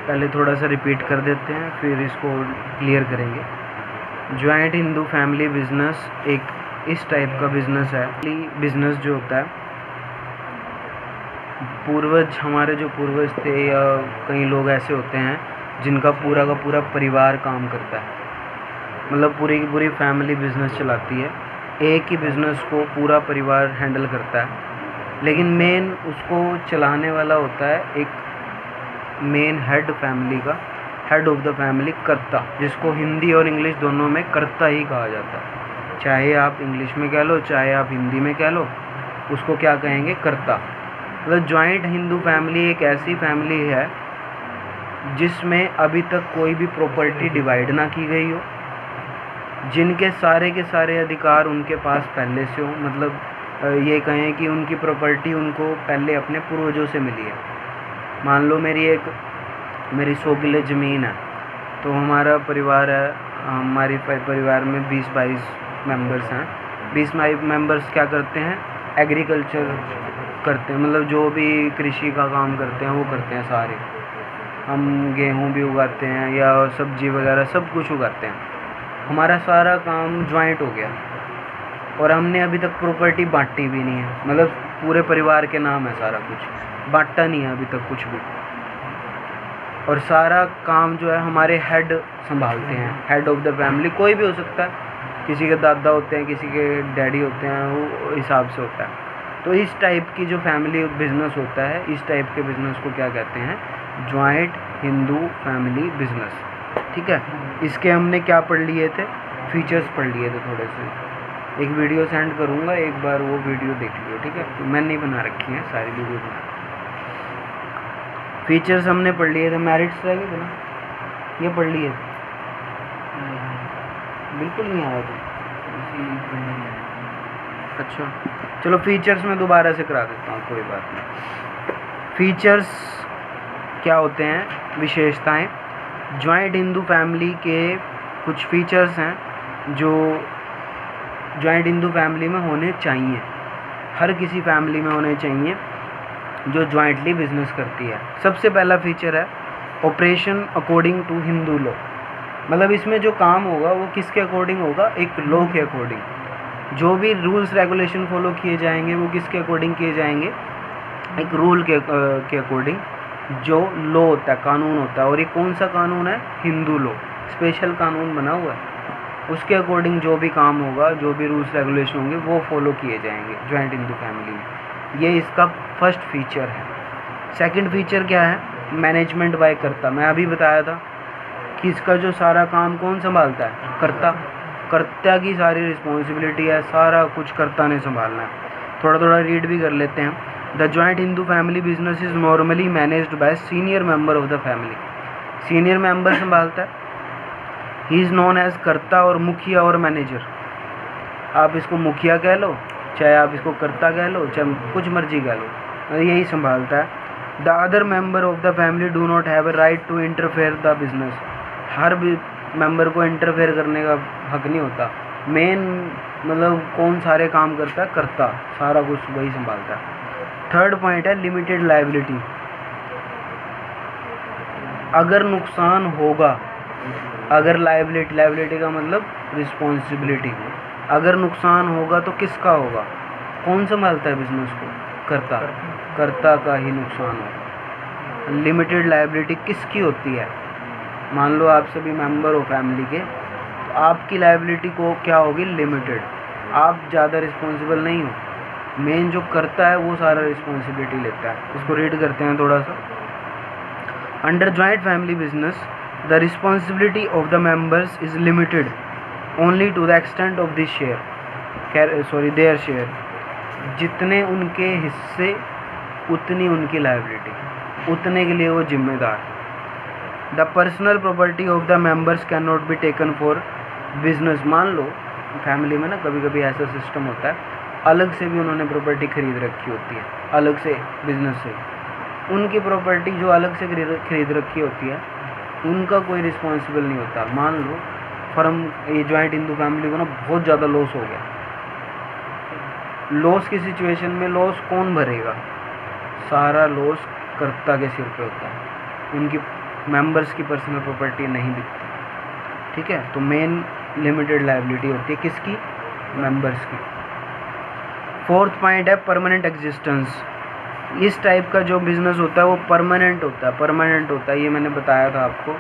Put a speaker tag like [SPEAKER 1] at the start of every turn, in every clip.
[SPEAKER 1] पहले थोड़ा सा रिपीट कर देते हैं, फिर इसको क्लियर करेंगे। जॉइंट हिंदू फैमिली बिजनेस एक इस टाइप का बिजनेस है। बिजनेस जो होता है, पूर्वज, हमारे जो पूर्वज थे या कई लोग ऐसे होते हैं जिनका पूरा का पूरा परिवार काम करता है, मतलब पूरी की पूरी फैमिली बिजनेस चलाती है, एक ही बिजनेस को पूरा परिवार हैंडल करता है, लेकिन मेन उसको चलाने वाला होता है एक मेन हेड फैमिली का, हेड ऑफ द फैमिली, कर्ता, जिसको हिंदी और इंग्लिश दोनों में कर्ता ही कहा जाता है। चाहे आप इंग्लिश में कह लो, चाहे आप हिंदी में कह लो, उसको क्या कहेंगे? कर्ता। मतलब जॉइंट हिंदू फैमिली एक ऐसी फैमिली है जिसमें अभी तक कोई भी प्रॉपर्टी डिवाइड ना की गई हो, जिनके सारे के सारे अधिकार उनके पास पहले से हो, मतलब ये कहें कि उनकी प्रॉपर्टी उनको पहले अपने पूर्वजों से मिली है। मान लो मेरी 100 किले ज़मीन है, तो हमारा परिवार है, हमारी परिवार में 20-22 मेंबर्स हैं। 20 मेंबर्स क्या करते हैं? एग्रीकल्चर करते हैं, मतलब जो भी कृषि का काम करते हैं वो करते हैं सारे। हम गेहूँ भी उगाते हैं या सब्जी वगैरह सब कुछ उगाते हैं। हमारा सारा काम ज्वाइंट हो गया और हमने अभी तक प्रॉपर्टी बांटी भी नहीं है, मतलब पूरे परिवार के नाम है सारा कुछ, बांटा नहीं है अभी तक कुछ भी। और सारा काम जो है हमारे हेड संभालते हैं, हेड ऑफ द फैमिली। कोई भी हो सकता है, किसी के दादा होते हैं, किसी के डैडी होते हैं, वो हिसाब से होता है। तो इस टाइप की जो फैमिली बिजनेस होता है, इस टाइप के बिजनेस को क्या कहते हैं? Joint Hindu family business. ठीक है, इसके हमने क्या पढ़ लिए थे? फीचर्स पढ़ लिए थे थोड़े से। एक वीडियो सेंड करूँगा, एक बार वो वीडियो देख लियो। ठीक है, तो मैंने नहीं बना रखी है, सारी वीडियो बना। फीचर्स हमने पढ़ लिए थे, मेरिट्स रह गए थे ना, ये पढ़ लिए थे। बिल्कुल नहीं आया था। अच्छा चलो, फीचर्स में दोबारा से करा देता हूँ, कोई बात नहीं। फीचर्स क्या होते हैं? विशेषताएं। जॉइंट हिंदू फैमिली के कुछ फीचर्स हैं जो जॉइंट हिंदू फैमिली में होने चाहिए, हर किसी फैमिली में होने चाहिए जो जॉइंटली बिजनेस करती है। सबसे पहला फीचर है operation according to Hindu law. मतलब इसमें जो काम होगा वो किसके अकॉर्डिंग होगा? एक लॉ के अकॉर्डिंग। जो भी रूल्स रेगुलेशन फॉलो किए जाएंगे वो किसके अकॉर्डिंग किए जाएंगे? एक रूल के अकॉर्डिंग, जो लॉ होता है, कानून होता है। और ये कौन सा कानून है? हिंदू लॉ, स्पेशल कानून बना हुआ है। उसके अकॉर्डिंग जो भी काम होगा, जो भी रूल्स रेगुलेशन होंगे वो फॉलो किए जाएंगे जॉइंट हिंदू फैमिली में। ये इसका फर्स्ट फीचर है। सेकंड फीचर क्या है? मैनेजमेंट बाय कर्ता। मैं अभी बताया था कि इसका जो सारा काम कौन संभालता है? कर्ता। कर्ता की सारी रिस्पॉन्सिबिलिटी है, सारा कुछ कर्ता ने संभालना है। थोड़ा थोड़ा रीड भी कर लेते हैं। The joint Hindu family business is normally managed by senior member of the family. Senior member संभालता है। ही इज़ नोन एज कर्ता और मुखिया और मैनेजर। आप इसको मुखिया कह लो, चाहे आप इसको कर्ता कह लो, चाहे कुछ मर्जी कह लो, यही संभालता है। The other member of the family do not have a right to interfere the business. हर भी मेंबर को इंटरफेयर करने का हक नहीं होता। मेन मतलब कौन सारे काम करता है? कर्ता, सारा कुछ वही संभालता है। थर्ड पॉइंट है लिमिटेड लायबिलिटी। अगर नुकसान होगा, अगर लायबिलिटी का मतलब रिस्पॉन्सिबिलिटी, अगर नुकसान होगा तो किसका होगा? कौन संभालता है बिजनेस को? कर्ता। कर्ता का ही नुकसान होगा। लिमिटेड लायबिलिटी किसकी होती है? मान लो आप सभी मेंबर हो फैमिली के, तो आपकी लायबिलिटी को क्या होगी? लिमिटेड। आप ज़्यादा रिस्पॉन्सिबल नहीं हो। मेन जो करता है वो सारा रिस्पॉन्सिबिलिटी लेता है। इसको रीड करते हैं थोड़ा सा। Under joint family business the responsibility of the members is limited only to the extent of this their share. जितने उनके हिस्से उतनी उनकी लायबिलिटी, उतने के लिए वो जिम्मेदार। The personal property of the members can not be taken for business. मान लो फैमिली में ना कभी कभी ऐसा सिस्टम होता है, अलग से भी उन्होंने प्रॉपर्टी खरीद रखी होती है, अलग से बिजनेस से। उनकी प्रॉपर्टी जो अलग से खरीद रखी होती है, उनका कोई रिस्पॉन्सिबल नहीं होता। मान लो फर्म, ये जॉइंट हिंदू फैमिली को ना बहुत ज़्यादा लॉस हो गया। लॉस की सिचुएशन में लॉस कौन भरेगा? सारा लॉस कर्ता के सिर पे होता है। उनकी मेंबर्स की पर्सनल प्रॉपर्टी नहीं बिकती, ठीक है। तो मेन लिमिटेड लायबिलिटी होती है किसकी, मेंबर्स की। फोर्थ पॉइंट है परमानेंट एग्जिस्टेंस। इस टाइप का जो बिजनेस होता है वो परमानेंट होता है, ये मैंने बताया था आपको।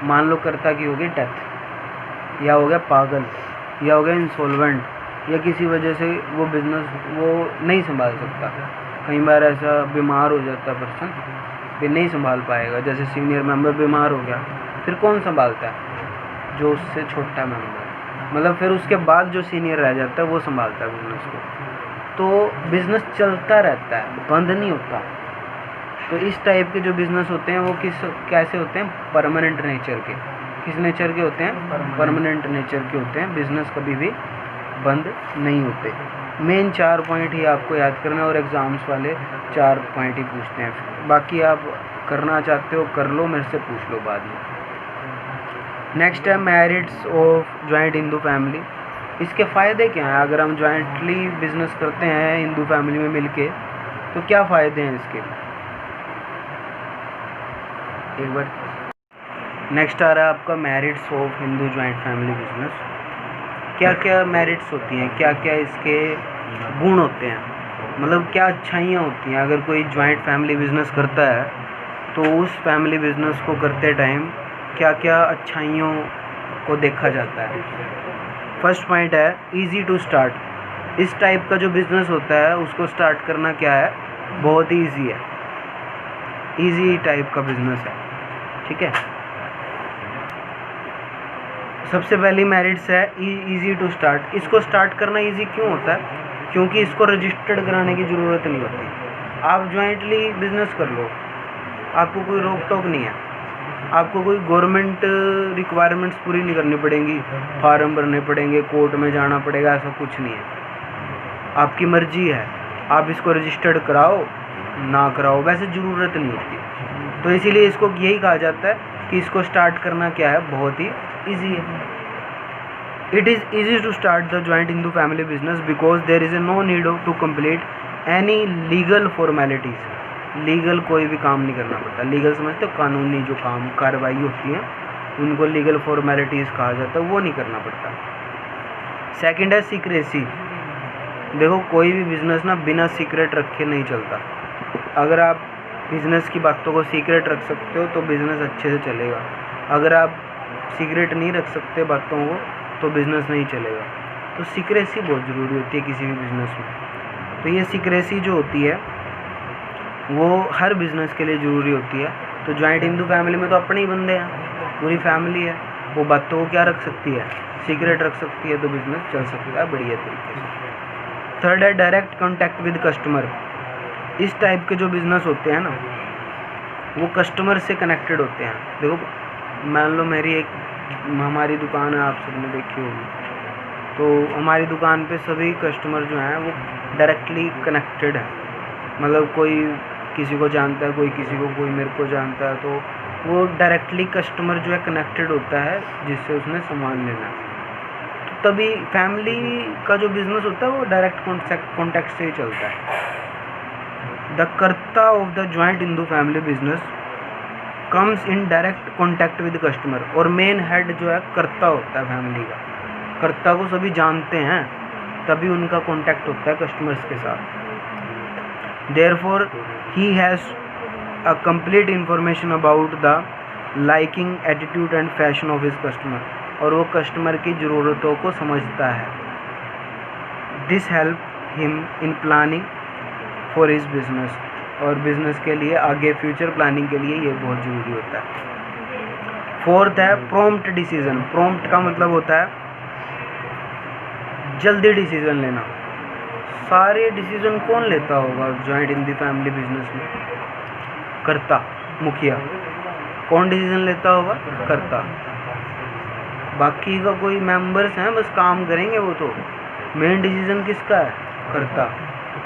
[SPEAKER 1] मान लो कर्ता की होगी डेथ, या हो गया पागल, या हो गया इंसॉल्वेंट, या किसी वजह से वो बिज़नेस वो नहीं संभाल सकता। कई बार ऐसा बीमार हो जाता है पर्सन, फिर नहीं संभाल पाएगा। जैसे सीनियर मेंबर बीमार हो गया, फिर कौन संभालता है, जो उससे छोटा मेंबर, मतलब फिर उसके बाद जो सीनियर रह जाता है वो संभालता है बिज़नेस को। तो बिज़नेस चलता रहता है, बंद नहीं होता। तो इस टाइप के जो बिज़नेस होते हैं वो कैसे होते हैं, परमानेंट नेचर के। किस नेचर के होते हैं, परमानेंट नेचर के होते हैं। बिज़नेस कभी भी बंद नहीं होते। मेन 4 पॉइंट ही आपको याद करना है, और एग्ज़ाम्स वाले 4 पॉइंट ही पूछते हैं। बाकी आप करना चाहते हो कर लो, मेरे से पूछ लो बाद में। नेक्स्ट है merits of joint Hindu family. इसके फ़ायदे क्या हैं? अगर हम जॉइंटली बिजनेस करते हैं हिंदू फैमिली में मिलके, तो क्या फ़ायदे हैं इसके? एक बार नेक्स्ट आ रहा है आपका merits of Hindu joint family business. क्या क्या मेरिट्स होती हैं, क्या क्या इसके गुण होते हैं, मतलब क्या अच्छाइयाँ होती हैं अगर कोई जॉइंट फैमिली बिजनेस करता है, तो उस फैमिली बिजनेस को करते टाइम क्या क्या अच्छाइयों को देखा जाता है। फर्स्ट पॉइंट है इजी टू स्टार्ट। इस टाइप का जो बिज़नेस होता है उसको स्टार्ट करना क्या है, बहुत ही ईजी है, ईजी टाइप का बिज़नेस है, ठीक है। सबसे पहली मेरिट्स है इजी टू स्टार्ट। इसको स्टार्ट करना इजी क्यों होता है? क्योंकि इसको रजिस्टर्ड कराने की ज़रूरत नहीं होती। आप जॉइंटली बिजनेस कर लो, आपको कोई रोक टोक नहीं है, आपको कोई गवर्नमेंट रिक्वायरमेंट्स पूरी नहीं करनी पड़ेंगी, फार्म भरने पड़ेंगे, कोर्ट में जाना पड़ेगा, ऐसा कुछ नहीं है। आपकी मर्जी है, आप इसको रजिस्टर्ड कराओ ना कराओ, वैसे ज़रूरत नहीं होती। तो इसीलिए इसको यही कहा जाता है कि इसको स्टार्ट करना क्या है, बहुत ही ईजी है। It is easy to start the joint Hindu family business because there is a no need to complete any legal formalities. Legal कोई भी काम नहीं करना पड़ता। लीगल समझते हो, कानूनी जो काम कार्रवाई होती है उनको लीगल फॉर्मेलिटीज़ कहा जाता है, वो नहीं करना पड़ता। सेकंड है सीक्रेसी। देखो कोई भी बिज़नेस ना बिना सीक्रेट रखे नहीं चलता। अगर आप बिज़नेस की बातों को सीक्रेट रख सकते हो तो बिज़नेस अच्छे से चलेगा। अगर आप सीक्रेट नहीं रख सकते बातों को तो बिज़नेस नहीं चलेगा। तो सीक्रेसी बहुत ज़रूरी होती है किसी भी बिज़नेस में। तो ये सीक्रेसी जो होती है वो हर बिज़नेस के लिए ज़रूरी होती है। तो जॉइंट हिंदू फैमिली में तो अपने ही बंदे हैं, पूरी फैमिली है, वो बातों को क्या रख सकती है, सीक्रेट रख सकती है, तो बिज़नेस चल सकता है बढ़िया तरीके से। थर्ड है डायरेक्ट कॉन्टैक्ट विद कस्टमर। इस टाइप के जो बिज़नेस होते हैं ना वो कस्टमर से कनेक्टेड होते हैं। देखो मान लो हमारी दुकान है, आप सबने देखी होगी, तो हमारी दुकान पे सभी कस्टमर जो हैं वो डायरेक्टली कनेक्टेड है। मतलब कोई किसी को जानता है, कोई किसी को, कोई मेरे को जानता है, तो वो डायरेक्टली कस्टमर जो है कनेक्टेड होता है जिससे उसने सामान लेना है। तो तभी फैमिली का जो बिज़नेस होता है वो डायरेक्ट कॉन्टैक्ट से ही चलता है। The karta of the joint Hindu family business comes in direct contact with customer. और मेन हेड जो है कर्ता होता है फैमिली का। कर्ता को सभी जानते हैं, तभी उनका कॉन्टैक्ट होता है कस्टमर्स के साथ। Therefore he has a complete information about the liking, attitude and fashion of his customer. और वो कस्टमर की ज़रूरतों को समझता है। This help him in planning for his business. और बिज़नेस के लिए आगे फ्यूचर प्लानिंग के लिए ये बहुत ज़रूरी होता है। फोर्थ है प्रॉम्प्ट डिसीजन। प्रॉम्प्ट का मतलब होता है जल्दी डिसीजन लेना। सारे डिसीजन कौन लेता होगा joint in the family business में? कर्ता, मुखिया। कौन डिसीजन लेता होगा? कर्ता। बाकी का कोई मेंबर्स हैं बस काम करेंगे, वो तो मेन डिसीजन किसका है? कर्ता।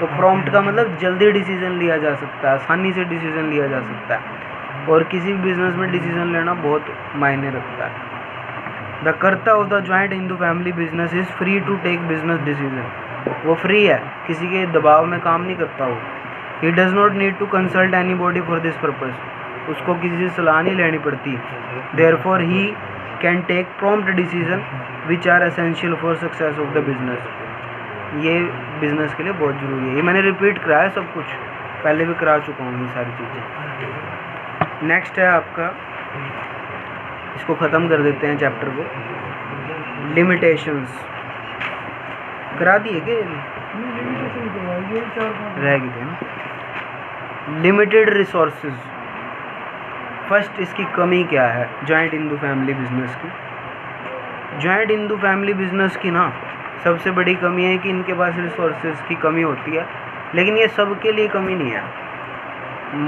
[SPEAKER 1] तो प्रॉम्प्ट का मतलब जल्दी डिसीजन लिया जा सकता है, आसानी से डिसीजन लिया जा सकता है। और किसी भी बिज़नेस में डिसीजन लेना बहुत मायने रखता है। The karta of the joint Hindu family business is free to take business decision. वो फ्री है, किसी के दबाव में काम नहीं करता वो। He does not need to consult any body for this purpose. उसको किसी से सलाह नहीं लेनी पड़ती। Therefore he can take prompt decision which are essential for success of the business. ये बिज़नेस के लिए बहुत ज़रूरी है। ये मैंने रिपीट कराया सब कुछ, पहले भी करा चुका हूँ ये सारी चीज़ें। नेक्स्ट है आपका, इसको ख़त्म कर देते हैं चैप्टर को, लिमिटेशंस। करा दिए कि रह गए थे ना। Limited resources. फर्स्ट इसकी कमी क्या है जॉइंट हिंदू फैमिली बिजनेस की? जॉइंट हिंदू फैमिली बिजनेस की ना सबसे बड़ी कमी है कि इनके पास रिसोर्सेज की कमी होती है, लेकिन ये सबके लिए कमी नहीं है।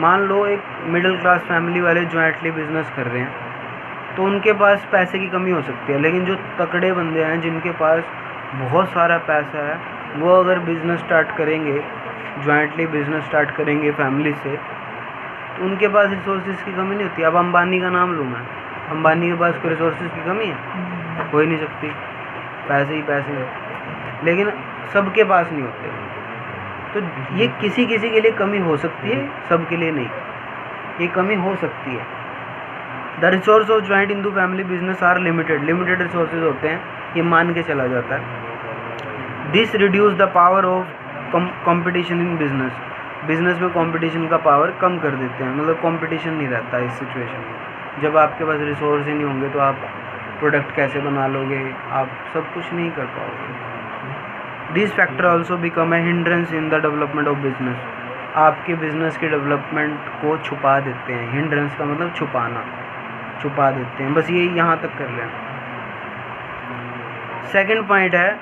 [SPEAKER 1] मान लो एक मिडिल क्लास फैमिली वाले जॉइंटली बिजनेस कर रहे हैं तो उनके पास पैसे की कमी हो सकती है, लेकिन जो तकड़े बंदे हैं जिनके पास बहुत सारा पैसा है, वो अगर बिज़नेस स्टार्ट करेंगे, जॉइंटली बिज़नेस स्टार्ट करेंगे फैमिली से, तो उनके पास रिसोर्सेज की कमी नहीं होती। अब अंबानी का नाम लूँ मैं, अंबानी के पास कोई रिसोर्सेज की कमी है? हो ही नहीं सकती, पैसे ही पैसे हैं, लेकिन सबके पास नहीं होते। तो ये किसी किसी के लिए कमी हो सकती है, सबके लिए नहीं, ये कमी हो सकती है। The resource of joint Hindu family business are limited. Limited resources होते हैं, ये मान के चला जाता है। This reduce the power of competition in business. Business में कंपटीशन का पावर कम कर देते हैं, मतलब कंपटीशन नहीं रहता इस सिचुएशन में। जब आपके पास रिसोर्स ही नहीं होंगे तो आप प्रोडक्ट कैसे बना लोगे, आप सब कुछ नहीं कर पाओगे। This factor also become a hindrance in the development of business. आपके बिजनेस के डेवलपमेंट को छुपा देते हैं। हिंड्रेंस का मतलब छुपाना, छुपा देते हैं। बस ये यहाँ तक कर लें। सेकंड पॉइंट है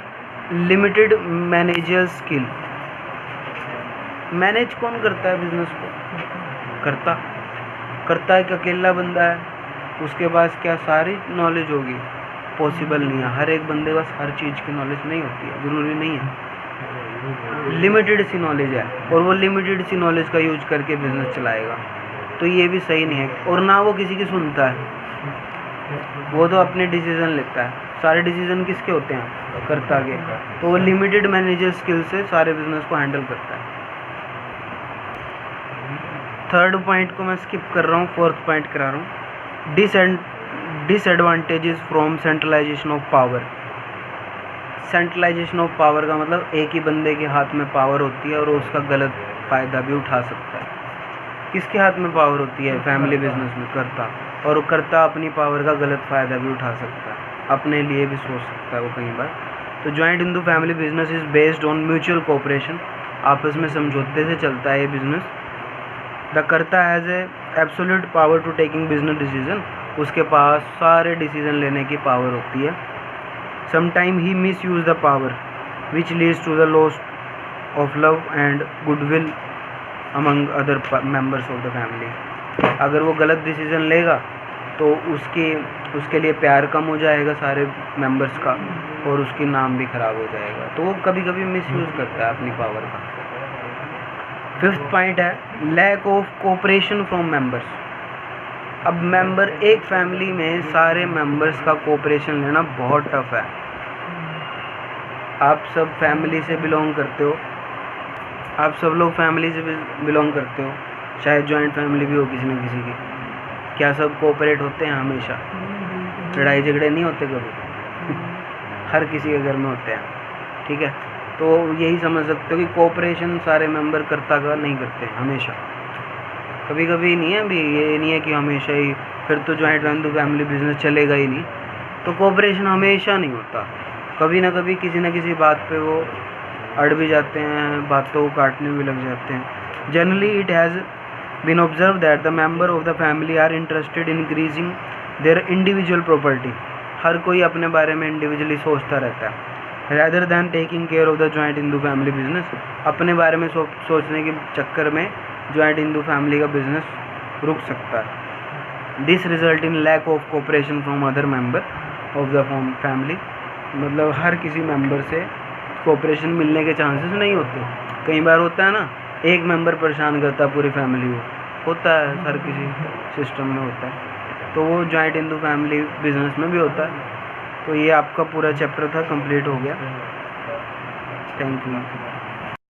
[SPEAKER 1] लिमिटेड मैनेजर स्किल। मैनेज कौन करता है बिजनेस को? करता है कि अकेला बंदा है, उसके पास क्या सारी नॉलेज होगी? पॉसिबल नहीं है। हर एक बंदे के पास हर चीज़ की नॉलेज नहीं होती है, ज़रूरी नहीं है। लिमिटेड सी नॉलेज है और वो लिमिटेड सी नॉलेज का यूज करके बिजनेस चलाएगा, तो ये भी सही नहीं है। और ना वो किसी की सुनता है, वो तो अपने डिसीजन लेता है। सारे डिसीजन किसके होते हैं? करता के। तो वो लिमिटेड मैनेजर स्किल से सारे बिजनेस को हैंडल करता है। थर्ड पॉइंट को मैं स्किप कर रहा हूँ, फोर्थ पॉइंट करा रहा हूँ। Disadvantages from centralisation of power. Centralisation of power का मतलब एक ही बंदे के हाथ में पावर होती है और उसका गलत फ़ायदा भी उठा सकता है। किसके हाथ में पावर होती है? फैमिली बिजनेस में करता, और वो करता अपनी पावर का गलत फ़ायदा भी उठा सकता है, अपने लिए भी सोच सकता है वो कई बार। तो joint Hindu family business is based on mutual cooperation. आपस में समझौते से चलता है ये business. The karta has a absolute power to taking business decision. उसके पास सारे डिसीजन लेने की पावर होती है। Sometime he misuse the power which leads to the loss of love and goodwill among other members of the family. अगर वो गलत डिसीजन लेगा तो उसके लिए प्यार कम हो जाएगा सारे मेंबर्स का, और उसकी नाम भी ख़राब हो जाएगा। तो वो कभी कभी मिसयूज़ करता है अपनी पावर का। फिफ्थ पॉइंट है lack of cooperation from members. अब मेंबर, एक फैमिली में सारे मेंबर्स का कोऑपरेशन लेना बहुत टफ है। आप सब फैमिली से बिलोंग करते हो, आप सब लोग फैमिली से बिलोंग करते हो, शायद जॉइंट फैमिली भी हो किसी न किसी की। क्या सब कोऑपरेट होते हैं हमेशा? लड़ाई झगड़े नहीं होते कभी? हर किसी के घर में होते हैं, ठीक है। तो यही समझ सकते हो कि कोऑपरेशन सारे मेंबर करता का नहीं करते हमेशा, कभी कभी नहीं है। अभी ये नहीं है कि हमेशा ही, फिर तो जॉइंट हिंदू फैमिली बिजनेस चलेगा ही नहीं। तो कोऑपरेशन हमेशा नहीं होता, कभी ना कभी किसी न किसी बात पे वो अड़ भी जाते हैं, बातों को काटने भी लग जाते हैं। Generally it has been observe that the member of the family are interested in increasing their individual property. हर कोई अपने बारे में इंडिविजुअली सोचता रहता है, rather than taking care of the joint Hindu family business. अपने बारे में सोचने के चक्कर में जॉइंट हिंदू फैमिली का बिजनेस रुक सकता है। This result in lack of cooperation from other member of the family. मतलब हर किसी मेंबर से कोऑपरेशन मिलने के चांसेस नहीं होते। कई बार होता है ना, एक मेंबर परेशान करता है पूरी फैमिली को, होता है हर किसी सिस्टम में होता है। तो वो जॉइंट हिंदू फैमिली बिजनेस में भी होता है। तो ये आपका पूरा चैप्टर था, कंप्लीट हो गया। Thank you.